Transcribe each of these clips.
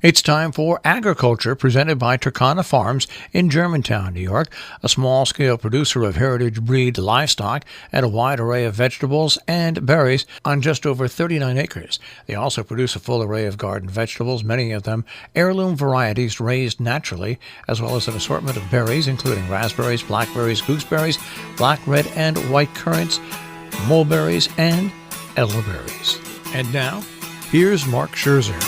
It's time for Agriculture, presented by Turkana Farms in Germantown, New York, a small-scale producer of heritage breed livestock and a wide array of vegetables and berries on just over 39 acres. They also produce a full array of garden vegetables, many of them heirloom varieties raised naturally, as well as an assortment of berries, including raspberries, blackberries, gooseberries, black, red, and white currants, mulberries, and elderberries. And now, here's Mark Scherzer.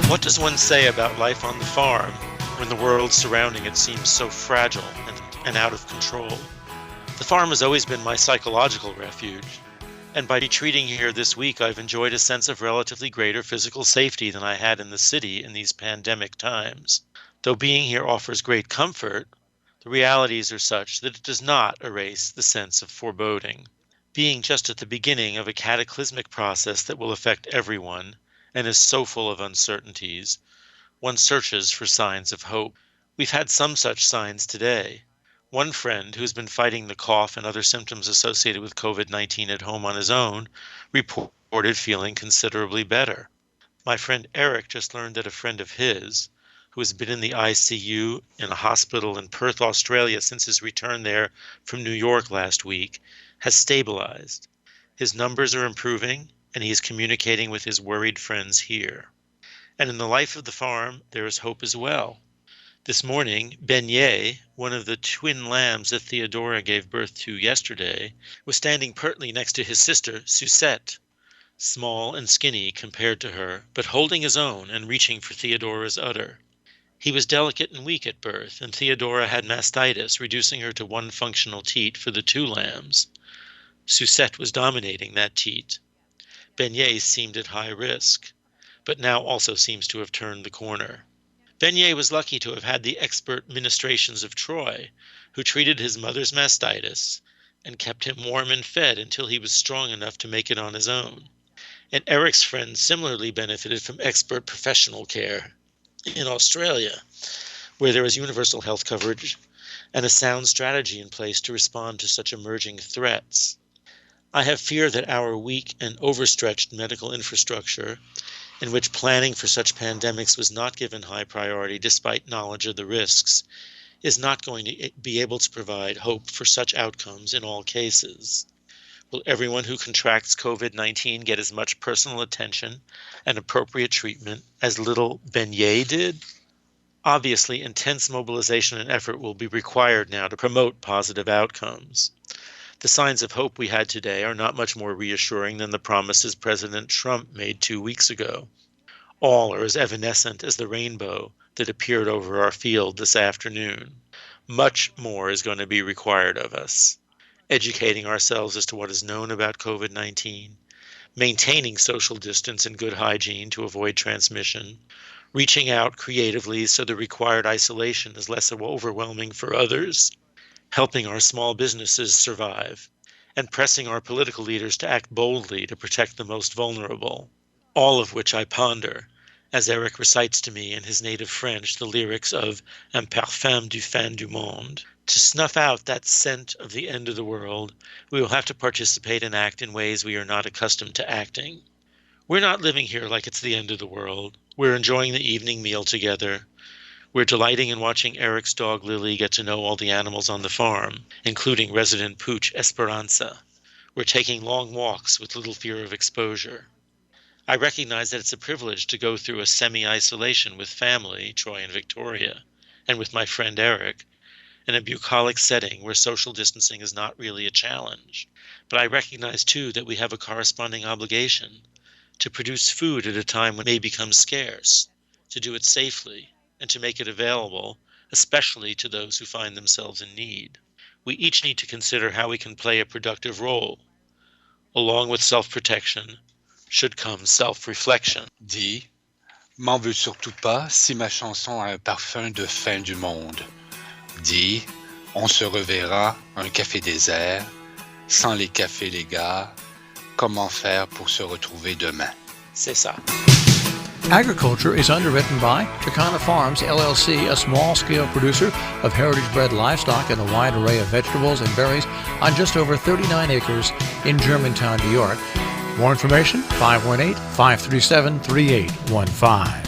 What does one say about life on the farm when the world surrounding it seems so fragile and out of control? The farm has always been my psychological refuge, and by retreating here this week, I've enjoyed a sense of relatively greater physical safety than I had in the city in these pandemic times. Though being here offers great comfort, the realities are such that it does not erase the sense of foreboding. Being just at the beginning of a cataclysmic process that will affect everyone, and is so full of uncertainties, one searches for signs of hope. We've had some such signs today. One friend who's been fighting the cough and other symptoms associated with COVID-19 at home on his own reported feeling considerably better. My friend Eric just learned that a friend of his, who has been in the ICU in a hospital in Perth, Australia since his return there from New York last week, has stabilized. His numbers are improving, and he is communicating with his worried friends here. And in the life of the farm, there is hope as well. This morning, Beignet, one of the twin lambs that Theodora gave birth to yesterday, was standing pertly next to his sister, Susette, small and skinny compared to her, but holding his own and reaching for Theodora's udder. He was delicate and weak at birth, and Theodora had mastitis, reducing her to one functional teat for the two lambs. Susette was dominating that teat. Beignet seemed at high risk, but now also seems to have turned the corner. Beignet was lucky to have had the expert ministrations of Troy, who treated his mother's mastitis and kept him warm and fed until he was strong enough to make it on his own. And Eric's friend similarly benefited from expert professional care in Australia, where there is universal health coverage and a sound strategy in place to respond to such emerging threats. I have fear that our weak and overstretched medical infrastructure, in which planning for such pandemics was not given high priority despite knowledge of the risks, is not going to be able to provide hope for such outcomes in all cases. Will everyone who contracts COVID-19 get as much personal attention and appropriate treatment as little Beignet did? Obviously, intense mobilization and effort will be required now to promote positive outcomes. The signs of hope we had today are not much more reassuring than the promises President Trump made 2 weeks ago. All are as evanescent as the rainbow that appeared over our field this afternoon. Much more is going to be required of us. Educating ourselves as to what is known about COVID-19, maintaining social distance and good hygiene to avoid transmission, reaching out creatively so the required isolation is less overwhelming for others, helping our small businesses survive, and pressing our political leaders to act boldly to protect the most vulnerable, all of which I ponder as Eric recites to me in his native French the lyrics of Un parfum du fin du monde. To snuff out that scent of the end of the world, we will have to participate and act in ways we are not accustomed to acting. We're not living here like it's the end of the world. We're enjoying the evening meal together. We're delighting in watching Eric's dog Lily get to know all the animals on the farm, including resident pooch Esperanza. We're taking long walks with little fear of exposure. I recognize that it's a privilege to go through a semi-isolation with family, Troy and Victoria, and with my friend Eric, in a bucolic setting where social distancing is not really a challenge. But I recognize too that we have a corresponding obligation to produce food at a time when it may become scarce, to do it safely, and to make it available, especially to those who find themselves in need. We each need to consider how we can play a productive role. Along with self-protection should come self-reflection. Dis, m'en veux surtout pas si ma chanson a un parfum de fin du monde. Dis, on se reverra un café désert, sans les cafés les gars, comment faire pour se retrouver demain? C'est ça. Agriculture is underwritten by Turkana Farms, LLC, a small-scale producer of heritage-bred livestock and a wide array of vegetables and berries on just over 39 acres in Germantown, New York. More information, 518-537-3815.